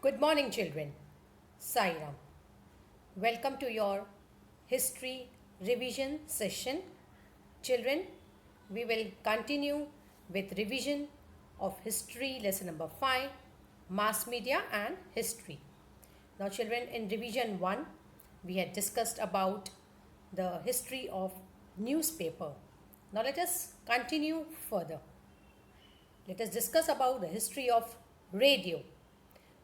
Good morning, children. Sairam. Welcome to your history revision session. Children, we will continue with revision of history lesson number 5, mass media and history. Now, children, in revision 1, we had discussed about the history of newspaper. Now, let us continue further. Let us discuss about the history of radio.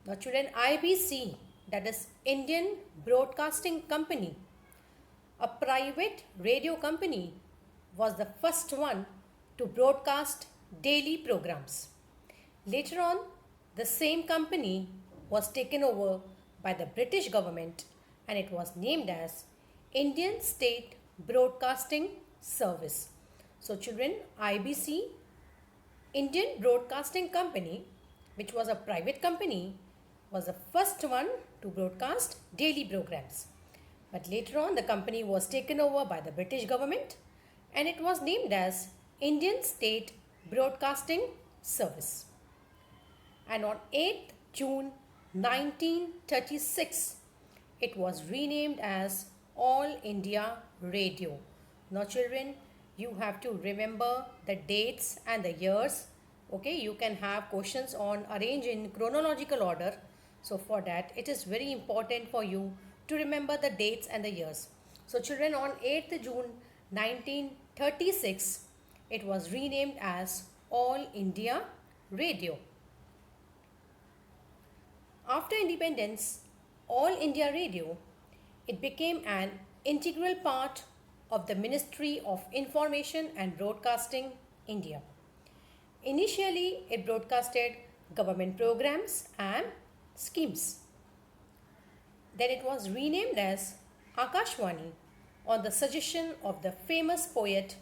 Now, children, IBC, that is Indian Broadcasting Company, a private radio company, was the first one to broadcast daily programs. Later on, the same company was taken over by the British government and it was named as Indian State Broadcasting Service. So, children, IBC, Indian Broadcasting Company, which was a private company, was the first one to broadcast daily programs. But later on, the company was taken over by the British government and it was named as Indian State Broadcasting Service. And on 8th June 1936, it was renamed as All India Radio. Now, children, you have to remember the dates and the years. Okay, you can have questions on arrange in chronological order. So for that, it is very important for you to remember the dates and the years. So children, on 8th June 1936, it was renamed as All India Radio. After independence, All India Radio, it became an integral part of the Ministry of Information and Broadcasting, India. Initially, it broadcasted government programs and schemes. Then it was renamed as Akashvani on the suggestion of the famous poet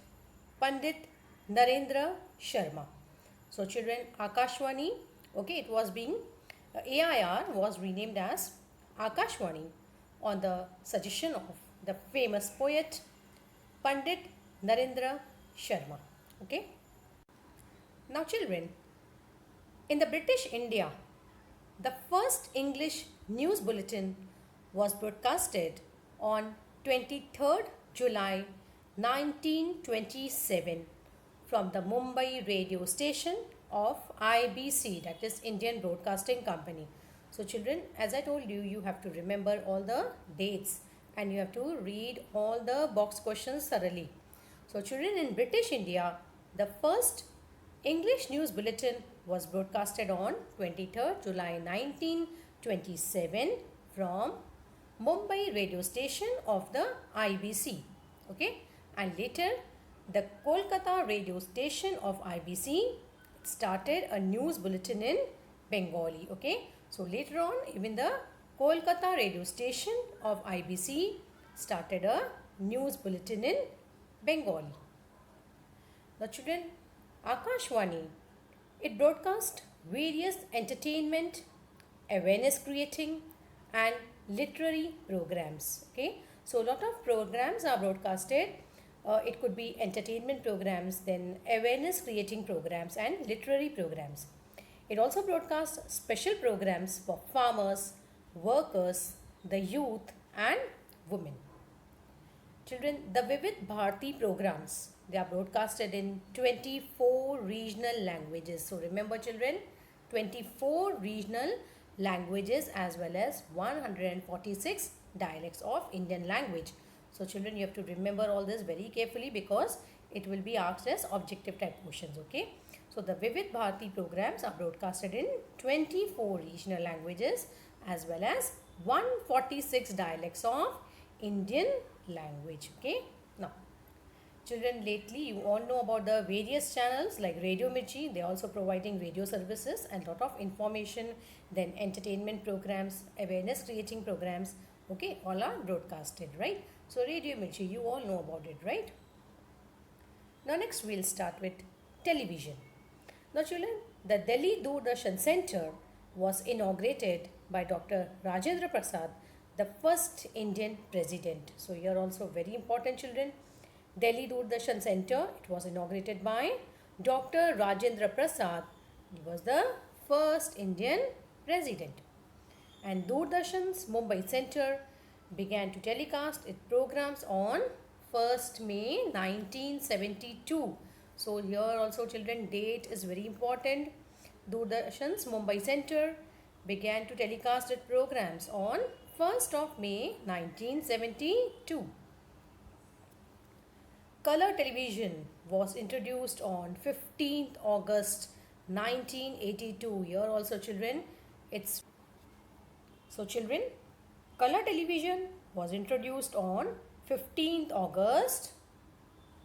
Pandit Narendra Sharma. So children, Akashvani, okay, it was being AIR was renamed as Akashvani on the suggestion of the famous poet Pandit Narendra Sharma. Okay. Now children, in the British India, the first English news bulletin was broadcasted on 23rd July 1927 from the Mumbai radio station of IBC, that is Indian Broadcasting Company. So children, as I told you, you have to remember all the dates and you have to read all the box questions thoroughly. So children, in British India, the first English news bulletin was broadcasted on 23rd July 1927 from Mumbai radio station of the IBC. Okay, and later the Kolkata radio station of IBC started a news bulletin in Bengali. Okay, so later on, even the Kolkata radio station of IBC started a news bulletin in Bengali. Now children, Akashvani, it broadcast various entertainment, awareness creating and literary programs. Okay, so a lot of programs are broadcasted. It could be entertainment programs, then awareness creating programs and literary programs. It also broadcasts special programs for farmers, workers, the youth and women. Children, the Vivid Bharati programs, they are broadcasted in 24 regional languages. So remember children, 24 regional languages as well as 146 dialects of Indian language. So children, you have to remember all this very carefully because it will be asked as objective type questions. Okay. So the Vivid Bharati programs are broadcasted in 24 regional languages as well as 146 dialects of Indian language. Okay. Now, children, lately you all know about the various channels like Radio Mirchi. They are also providing radio services and lot of information, then entertainment programs, awareness creating programs. Okay, all are broadcasted, right? So Radio Mirchi, you all know about it, right? Now next we'll start with television. Now children, the Delhi Doordarshan Center was inaugurated by Dr. Rajendra Prasad, the first Indian president. So here also very important children. Delhi Doordarshan Center, it was inaugurated by Dr. Rajendra Prasad. He was the first Indian president. And Doordarshan's Mumbai Center began to telecast its programs on 1st May 1972. So here also children, date is very important. Doordarshan's Mumbai Center began to telecast its programs on 1st of May 1972. Color television was introduced on 15th August 1982. Here also children, it's so children, color television was introduced on 15th August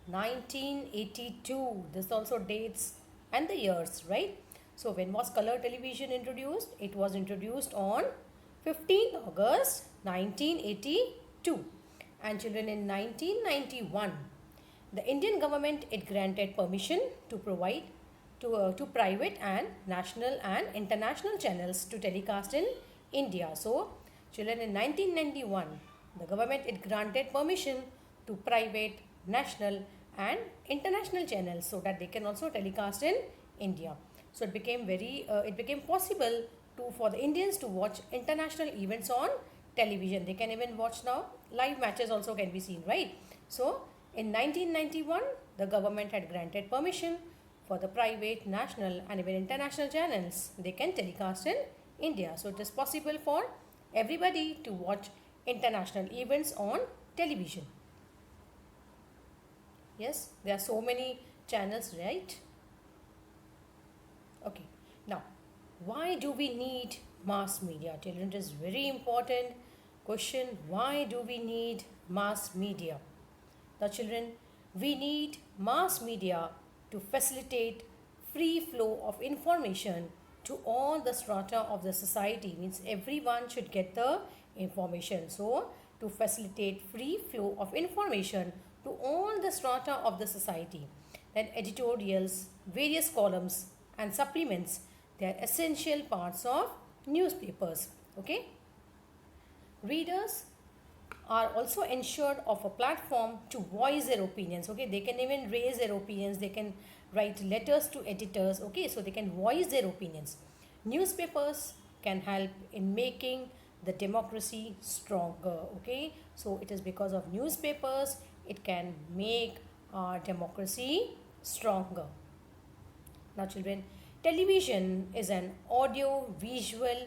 1982. This also dates and the years, right? So when was color television introduced? It was introduced on 15th August 1982. And children, in 1991, the Indian government, it granted permission to provide to private and national and international channels to telecast in India. So children, in 1991, the government, it granted permission to private, national and international channels so that they can also telecast in India. So it became possible for the Indians to watch international events on television. They can even watch now live matches also can be seen, right? So in 1991, the government had granted permission for the private, national and even international channels. They can telecast in India. So it is possible for everybody to watch international events on television. Yes, there are so many channels, right? Okay, now why do we need mass media? Children, it is very important question. Why do we need mass media? Now children, we need mass media to facilitate free flow of information to all the strata of the society. Means everyone should get the information. So to facilitate free flow of information to all the strata of the society, then editorials, various columns and supplements, they are essential parts of newspapers. Okay, readers are also ensured of a platform to voice their opinions. Okay, they can even raise their opinions, they can write letters to editors. Okay, so they can voice their opinions. Newspapers can help in making the democracy stronger. Okay, so it is because of newspapers it can make our democracy stronger. Now children, television is an audio visual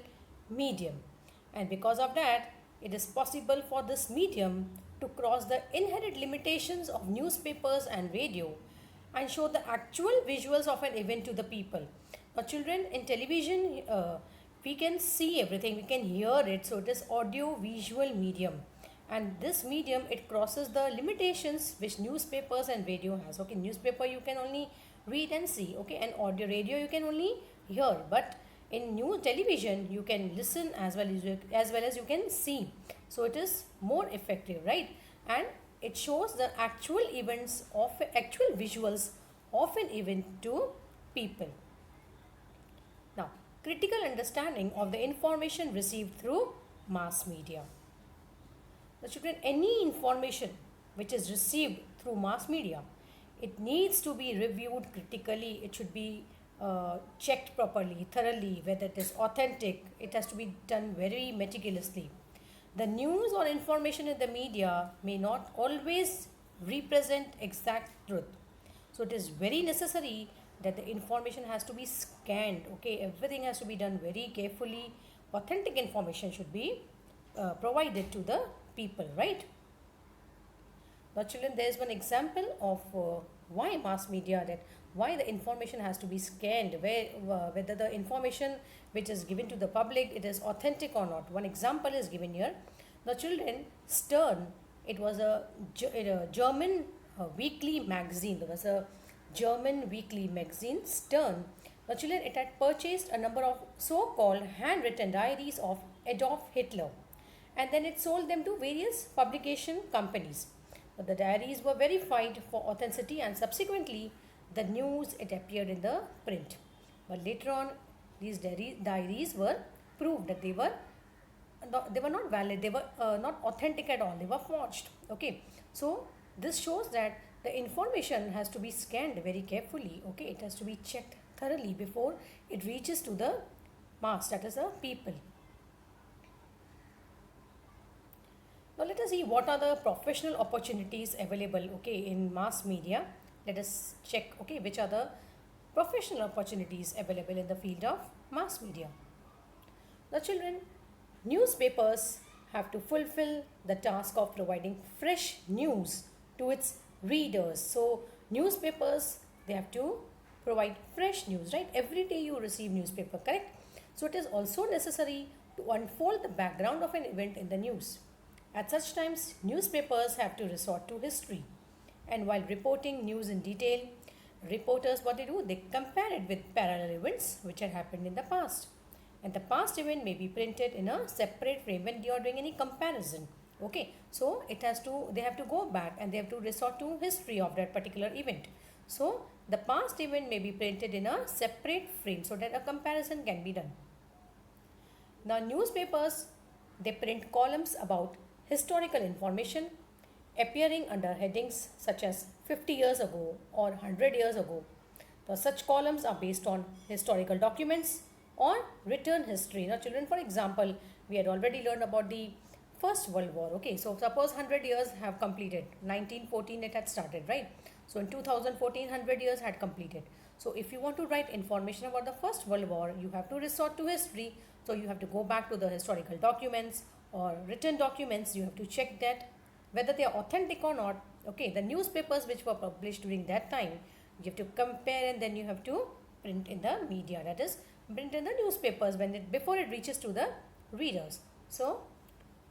medium, and because of that it is possible for this medium to cross the inherent limitations of newspapers and radio and show the actual visuals of an event to the people. Now children, in television we can see everything, we can hear it, so it is audio visual medium, and this medium, it crosses the limitations which newspapers and radio has. Okay, newspaper you can only read and see, okay, and audio radio you can only hear, but in new television you can listen as well as you can see. So it is more effective, right? And it shows the actual events of actual visuals of an event to people. Now, critical understanding of the information received through mass media. The children, any information which is received through mass media, it needs to be reviewed critically. It should be checked properly, thoroughly, whether it is authentic. It has to be done very meticulously. The news or information in the media may not always represent exact truth. So it is very necessary that the information has to be scanned. Okay, everything has to be done very carefully. Authentic information should be provided to the people, right? Now children, there is one example of why mass media, that why the information has to be scanned, whether the information which is given to the public, it is authentic or not. One example is given here. Now children, Stern, it was a German weekly magazine. There was a German weekly magazine, Stern. Now children, it had purchased a number of so-called handwritten diaries of Adolf Hitler, and then it sold them to various publication companies. But the diaries were verified for authenticity, and subsequently the news, it appeared in the print. But later on, these diaries were proved that they were not valid, they were not authentic at all, they were forged. Okay, so this shows that the information has to be scanned very carefully. Okay, it has to be checked thoroughly before it reaches to the mass, that is the people. Now let us see what are the professional opportunities available, okay, in mass media. Let us check, okay, which are the professional opportunities available in the field of mass media. Now children, newspapers have to fulfill the task of providing fresh news to its readers. So newspapers, they have to provide fresh news, right? Every day you receive newspaper, correct? So it is also necessary to unfold the background of an event in the news. At such times, newspapers have to resort to history. And while reporting news in detail, reporters, what they do, they compare it with parallel events which had happened in the past. And the past event may be printed in a separate frame when you are doing any comparison. Okay, so they have to go back and they have to resort to history of that particular event. So the past event may be printed in a separate frame so that a comparison can be done. Now newspapers, they print columns about historical information appearing under headings such as 50 years ago or 100 years ago. Now such columns are based on historical documents or written history. Now children, for example, we had already learned about the First World War. Okay, so suppose 100 years have completed. 1914 it had started, right? So in 2014, 100 years had completed. So if you want to write information about the First World War, you have to resort to history. So you have to go back to the historical documents or written documents. You have to check that whether they are authentic or not. Okay, the newspapers which were published during that time, you have to compare and then you have to print in the media. That is, print in the newspapers before it reaches to the readers. So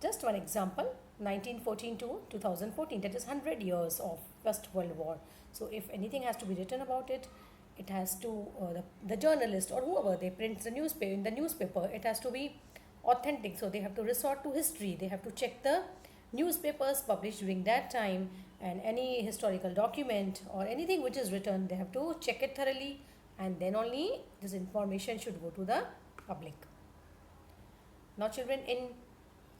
just one example, 1914 to 2014, that is 100 years of First World War. So if anything has to be written about it, it has to, the journalist or whoever, they print the newspaper, in the newspaper, it has to be authentic. So they have to resort to history. They have to check the newspapers published during that time and any historical document or anything which is written, they have to check it thoroughly and then only this information should go to the public. Now children, in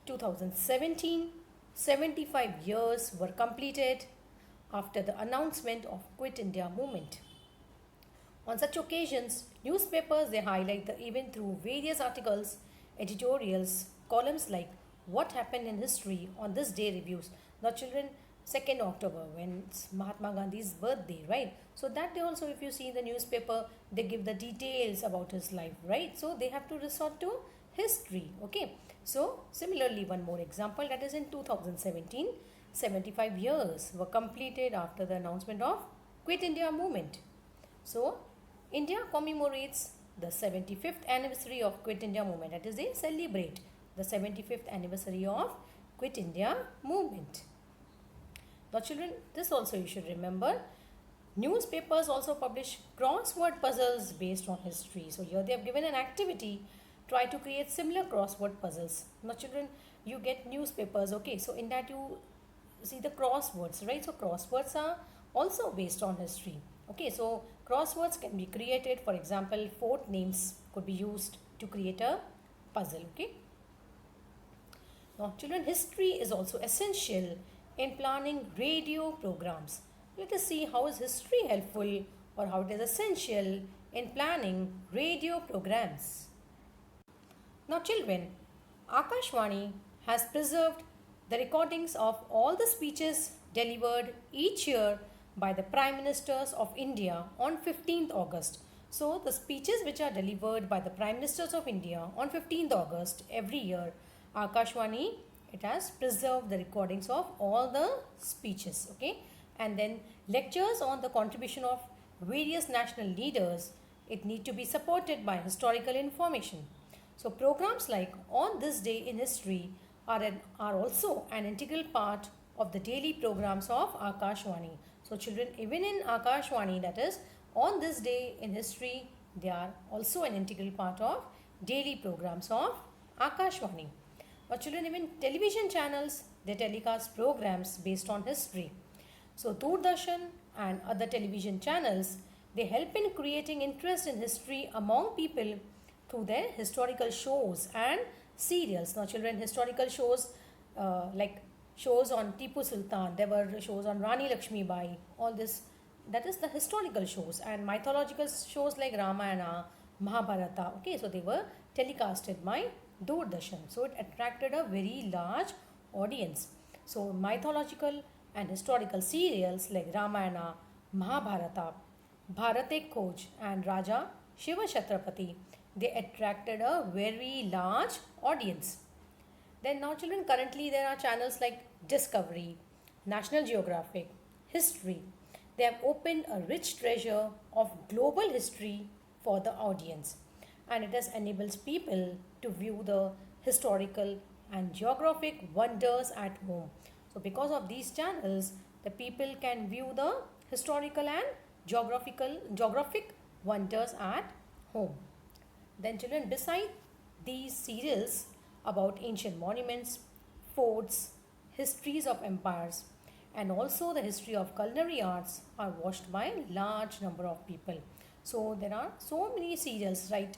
2017, 75 years were completed after the announcement of Quit India movement. On such occasions, newspapers, they highlight the event through various articles, editorials, columns like What Happened in History on This Day reviews. Now children, 2nd October, when it's Mahatma Gandhi's birthday, right? So that day also, if you see in the newspaper, they give the details about his life, right? So they have to resort to history, okay? So similarly, one more example, that is in 2017, 75 years were completed after the announcement of Quit India movement. So India commemorates the 75th anniversary of Quit India movement. That is, they celebrate the 75th anniversary of Quit India movement. Now children, this also you should remember. Newspapers also publish crossword puzzles based on history. So here they have given an activity. Try to create similar crossword puzzles. Now children, you get newspapers, okay. So in that you see the crosswords, right? So crosswords are also based on history. Okay, so crosswords can be created. For example, fort names could be used to create a puzzle, okay. Now children, history is also essential in planning radio programs. Let us see how is history helpful or how it is essential in planning radio programs. Now children, Akashvani has preserved the recordings of all the speeches delivered each year by the Prime Ministers of India on 15th August. So the speeches which are delivered by the Prime Ministers of India on 15th August every year, Akashvani, it has preserved the recordings of all the speeches, okay. And then lectures on the contribution of various national leaders, it need to be supported by historical information. So programs like On This Day in History are also an integral part of the daily programs of Akashvani. So children, even in Akashvani, that is On This Day in History, they are also an integral part of daily programs of Akashvani. Now children, even television channels, they telecast programs based on history. So Doordarshan and other television channels, they help in creating interest in history among people through their historical shows and serials. Now children, historical shows like shows on Tipu Sultan, there were shows on Rani Lakshmi Bai, all this, that is the historical shows, and mythological shows like Ramayana, Mahabharata, okay, so they were telecasted by Doordarshan. So it attracted a very large audience. So mythological and historical serials like Ramayana, Mahabharata, Bharat Ek Khoj and Raja Shiva Chhatrapati, they attracted a very large audience. Then now children, currently there are channels like Discovery, National Geographic, History. They have opened a rich treasure of global history for the audience, and it has enables people to view the historical and geographic wonders at home. So because of these channels, the people can view the historical and geographic wonders at home. Then children, beside these serials about ancient monuments, forts, histories of empires, and also the history of culinary arts are watched by large number of people. So there are so many serials, right?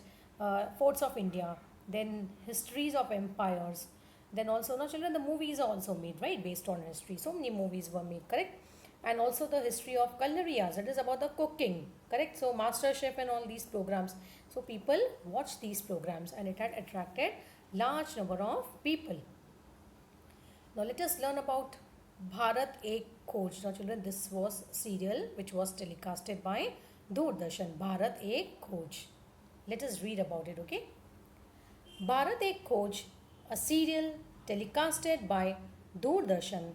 Forts of India, then histories of empires, then also now children, the movies are also made, right, based on history. So many movies were made, correct? And also the history of culinary arts, that is about the cooking, correct? So Master Chef and all these programs, so people watch these programs and it had attracted large number of people. Now let us learn about Bharat Ek Khoj. Now children, this was serial which was telecasted by Doordarshan, Bharat Ek Khoj. Let us read about it, okay? Bharat Ek Khoj, a serial telecasted by Doordarshan,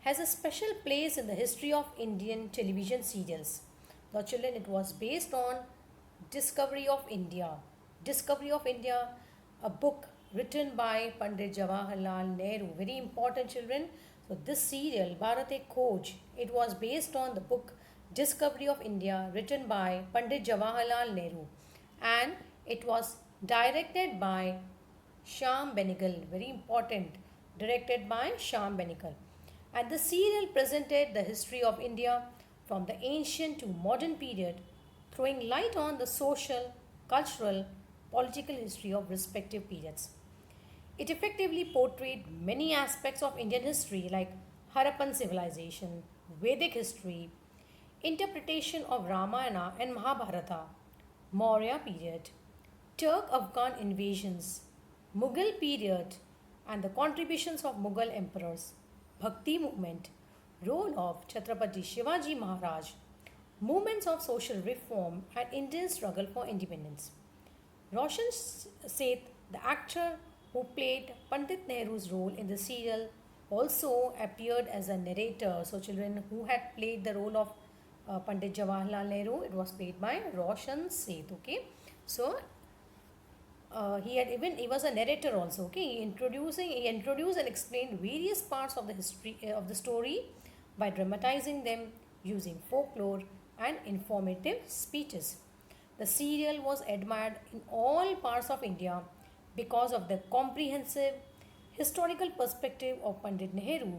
has a special place in the history of Indian television serials. Now children, it was based on Discovery of India. Discovery of India, a book written by Pandit Jawaharlal Nehru. Very important children. So this serial, Bharat Ek Khoj, it was based on the book Discovery of India written by Pandit Jawaharlal Nehru. And it was directed by Shyam Benegal. Very important. Directed by Shyam Benegal. And the serial presented the history of India from the ancient to modern period, throwing light on the social, cultural, political history of respective periods. It effectively portrayed many aspects of Indian history like Harappan civilization, Vedic history, interpretation of Ramayana and Mahabharata, Maurya period, Turk-Afghan invasions, Mughal period, and the contributions of Mughal emperors, Bhakti movement, role of Chhatrapati Shivaji Maharaj, movements of social reform and Indian struggle for independence. Roshan Seth, the actor who played Pandit Nehru's role in the serial, also appeared as a narrator. So children, who had played the role of Pandit Jawaharlal Nehru, it was played by Roshan Seth, okay? So he was a narrator also, okay? He introduced and explained various parts of the history of the story by dramatizing them using folklore and informative speeches. The serial was admired in all parts of India because of the comprehensive historical perspective of Pandit Nehru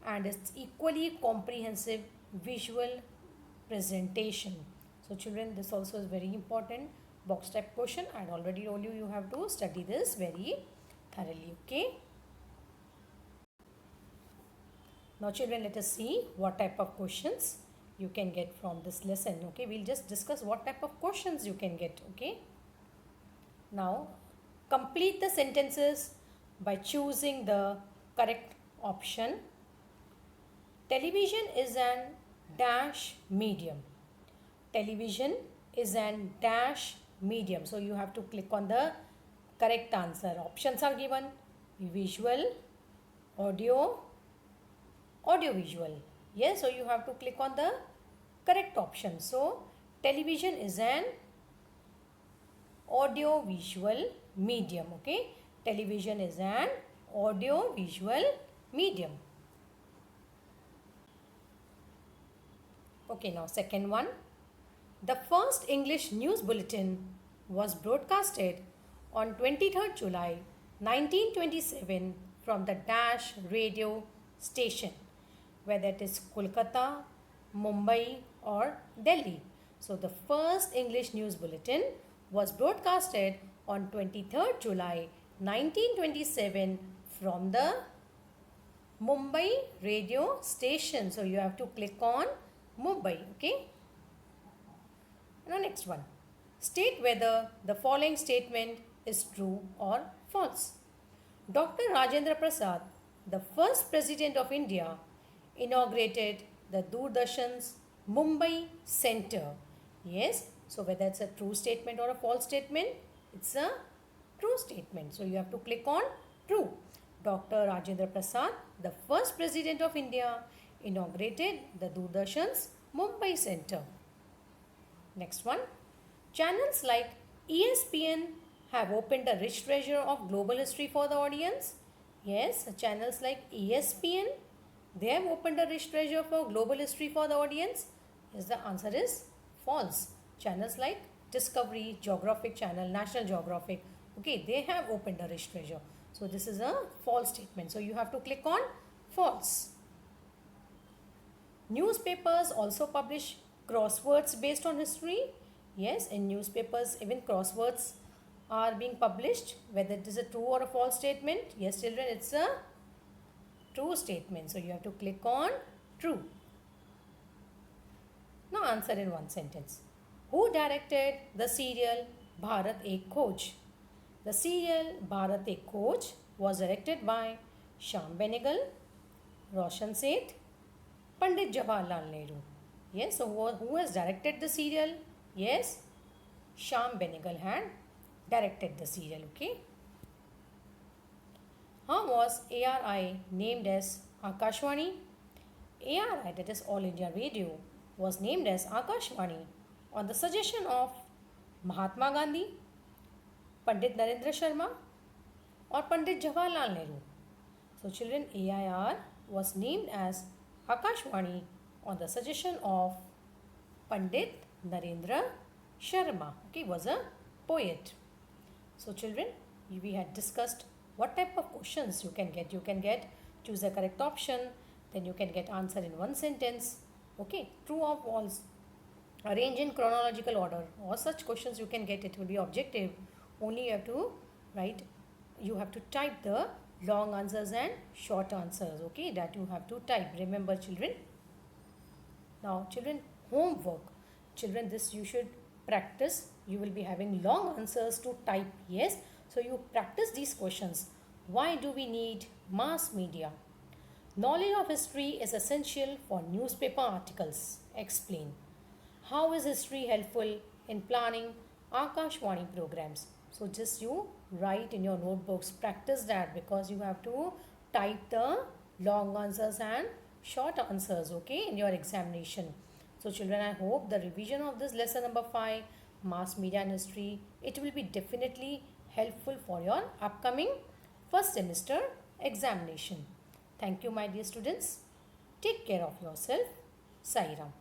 and its equally comprehensive visual presentation. So children, this also is very important box type question. I had already told you, you have to study this very thoroughly, okay? Now children, let us see what type of questions you can get from this lesson, okay? We'll just discuss what type of questions you can get, okay? Now complete the sentences by choosing the correct option. Television is an dash medium. Television is an dash medium. So you have to click on the correct answer. Options are given: visual, audio, audiovisual. Yes, so you have to click on the correct option. So television is an audio-visual medium, okay? Television is an audio-visual medium. Okay, now second one. The first English news bulletin was broadcasted on 23rd July 1927 from the Dash radio station, whether it is Kolkata, Mumbai or Delhi. So the first English news bulletin was broadcasted on 23rd July 1927 from the Mumbai radio station. So you have to click on Mumbai, okay? Now next one. State whether the following statement is true or false. Dr. Rajendra Prasad the first president of India, inaugurated the Doordarshan's Mumbai Center? Yes, so whether it's a true statement or a false statement, it's a true statement. So you have to click on true. Dr. Rajendra Prasad, the first president of India, inaugurated the Doordarshan's Mumbai Center. Next one. Channels like ESPN have opened a rich treasure of global history for the audience. Yes, channels like ESPN, they have opened a rich treasure for global history for the audience. Yes, the answer is false. Channels like Discovery, Geographic Channel, National Geographic, okay, they have opened a rich treasure. So this is a false statement. So you have to click on false. Newspapers also publish crosswords based on history. Yes, in newspapers even crosswords are being published. Whether it is a true or a false statement. Yes, children, it's a true statement. So you have to click on true. Now answer in one sentence. Who directed the serial Bharat Ek Khoj? The serial Bharat Ek Khoj was directed by Shyam Benegal, Roshan Seth, Pandit Jawaharlal Nehru. Yes, so who has directed the serial? Yes, Shyam Benegal had directed the serial, okay. How was ARI named as Akashvani? ARI, that is All India Radio, was named as Akashvani on the suggestion of Mahatma Gandhi, Pandit Narendra Sharma or Pandit Jawaharlal Nehru. So children, AIR was named as Akashvani on the suggestion of Pandit Narendra Sharma. Okay, was a poet. So children, we had discussed what type of questions you can get. You can get choose a correct option, then you can get answer in one sentence. Okay, true or false, arrange in chronological order, or such questions you can get. It will be objective. Only you have to write, you have to type the long answers and short answers. Okay, that you have to type. Remember children. Now children, homework. Children, this you should practice. You will be having long answers to type. Yes, so you practice these questions. Why do we need mass media? Knowledge of history is essential for newspaper articles. Explain. How is history helpful in planning Akashvani programs? So just you write in your notebooks, practice that, because you have to type the long answers and short answers, okay, in your examination. So children, I hope the revision of this lesson number 5, mass media and history, it will be definitely helpful for your upcoming first semester examination. Thank you, my dear students. Take care of yourself. Sai Ram.